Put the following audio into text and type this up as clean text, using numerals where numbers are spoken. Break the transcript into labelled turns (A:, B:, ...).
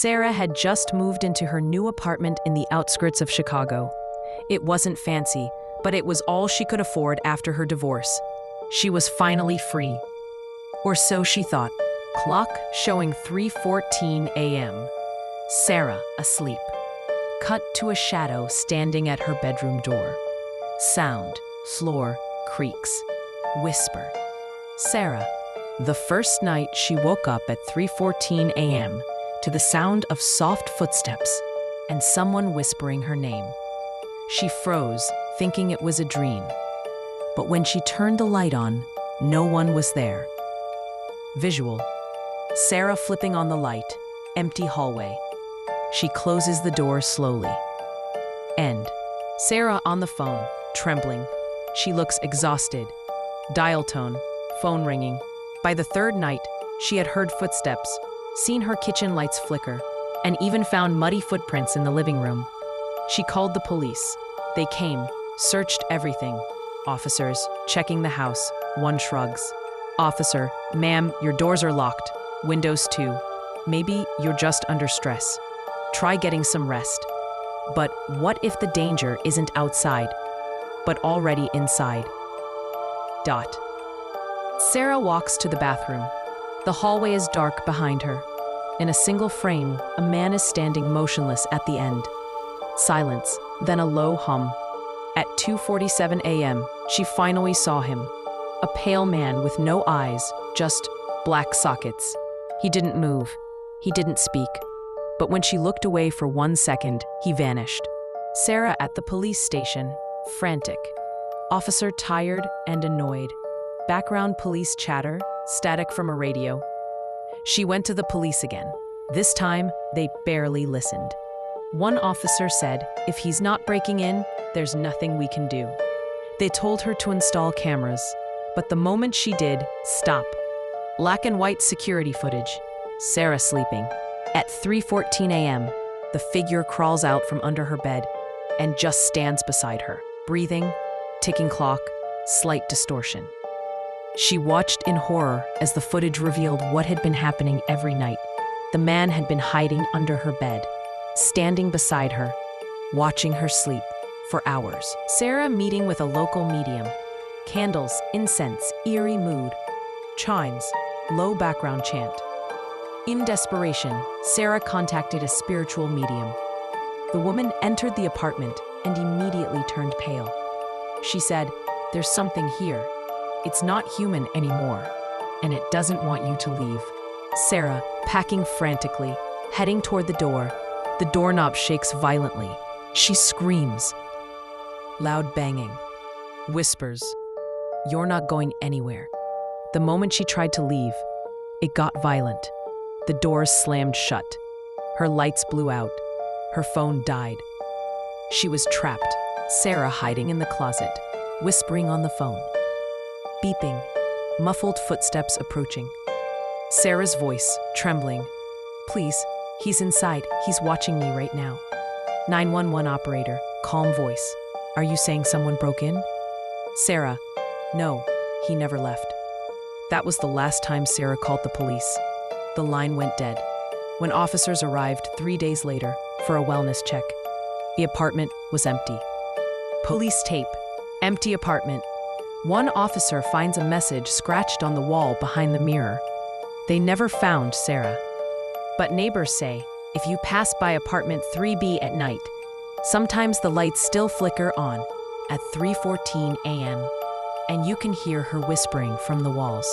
A: Sarah had just moved into her new apartment in the outskirts of Chicago. It wasn't fancy, but it was all she could afford after her divorce. She was finally free. Or so she thought. Clock showing 3:14 a.m. Sarah asleep. Cut to a shadow standing at her bedroom door. Sound, floor, creaks. Whisper. Sarah. The first night she woke up at 3:14 a.m. to the sound of soft footsteps and someone whispering her name. She froze, thinking it was a dream. But when she turned the light on, no one was there. Visual. Sarah flipping on the light, empty hallway. She closes the door slowly. End. Sarah on the phone, trembling. She looks exhausted. Dial tone, phone ringing. By the third night, she had heard footsteps, seen her kitchen lights flicker, and even found muddy footprints in the living room. She called the police. They came, searched everything. Officers, checking the house. One shrugs. Officer, ma'am, your doors are locked. Windows too. Maybe you're just under stress. Try getting some rest. But what if the danger isn't outside, but already inside? Sarah walks to the bathroom. The hallway is dark behind her. In a single frame, a man is standing motionless at the end. Silence, then a low hum. At 2:47 a.m., she finally saw him. A pale man with no eyes, just black sockets. He didn't move. He didn't speak. But when she looked away for 1 second, he vanished. Sarah at the police station, frantic. Officer tired and annoyed. Background police chatter, static from a radio. She went to the police again. This time, they barely listened. One officer said, if he's not breaking in, there's nothing we can do. They told her to install cameras, but the moment she did, stop. Black and white security footage. Sarah sleeping. At 3:14 a.m., the figure crawls out from under her bed and just stands beside her. Breathing, ticking clock, slight distortion. She watched in horror as the footage revealed what had been happening every night. The man had been hiding under her bed, standing beside her, watching her sleep for hours. Sarah meeting with a local medium. Candles, incense, eerie mood. Chimes, low background chant. In desperation, Sarah contacted a spiritual medium. The woman entered the apartment and immediately turned pale. She said, "There's something here. It's not human anymore, and it doesn't want you to leave." Sarah, packing frantically, heading toward the door. The doorknob shakes violently. She screams. Loud banging. Whispers. "You're not going anywhere." The moment she tried to leave, it got violent. The doors slammed shut. Her lights blew out. Her phone died. She was trapped. Sarah hiding in the closet, whispering on the phone. Beeping. Muffled footsteps approaching. Sarah's voice, trembling. "Please, he's inside. He's watching me right now." 911 operator, calm voice. "Are you saying someone broke in?" Sarah, "No, he never left." That was the last time Sarah called the police. The line went dead. When officers arrived 3 days later for a wellness check, the apartment was empty. Police tape. Empty apartment. One officer finds a message scratched on the wall behind the mirror. They never found Sarah. But neighbors say, if you pass by apartment 3B at night, sometimes the lights still flicker on at 3:14 a.m., and you can hear her whispering from the walls.